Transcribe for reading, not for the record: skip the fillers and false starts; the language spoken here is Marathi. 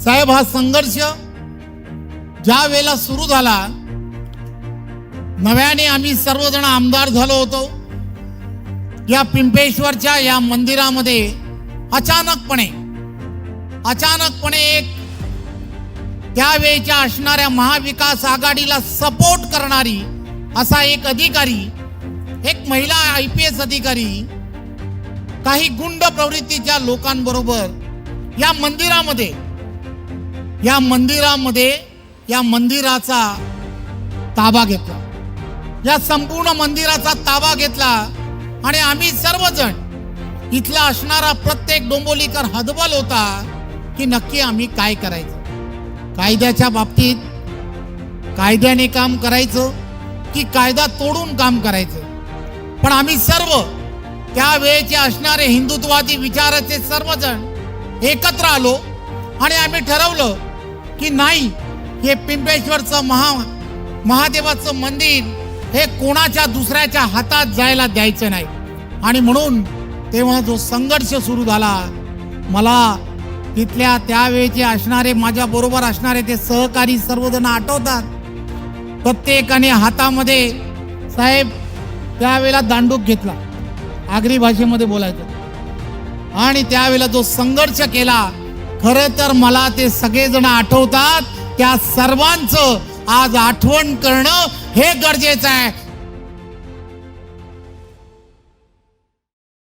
साहेब, हा संघर्ष ज्या वेळेला सुरू झाला, नव्याने आम्ही सर्वजण आमदार झालो होतो. या पिंपेश्वरच्या या मंदिरामध्ये अचानकपणे एक त्यावेळेच्या असणाऱ्या महाविकास आघाडीला सपोर्ट करणारी असा एक अधिकारी, एक महिला IPS अधिकारी, काही गुंड प्रवृत्तीच्या लोकांबरोबर या मंदिराचा ताबा घेतला. या संपूर्ण मंदिराचा ताबा घेतला आणि आम्ही सर्वजण, इथला असणारा प्रत्येक डोंबोलीकर हतबल होता की नक्की आम्ही काय करायचं. कायद्याच्या बाबतीत कायद्याने काम करायचं की कायदा तोडून काम करायचं. पण आम्ही सर्व त्यावेळेचे असणारे हिंदुत्ववादी विचाराचे सर्वजण एकत्र आलो आणि आम्ही ठरवलं की नाही, हे पिंपेश्वरचं महादेवाचं मंदिर हे कोणाच्या दुसऱ्याच्या हातात जायला द्यायचं नाही. आणि म्हणून तेव्हा जो संघर्ष सुरू झाला, मला तिथल्या त्यावेळेचे असणारे, माझ्या बरोबर असणारे ते सहकारी सर्वजण आठवतात. प्रत्येकाने हातामध्ये, साहेब, त्यावेळेला दांडूक घेतला, आगरी भाषेमध्ये बोलायचं, आणि त्यावेळेला जो संघर्ष केला, खरं तर मला ते सगळेजण आठवतात. त्या सर्वांचं आज आठवण करणं हे गरजेचं आहे.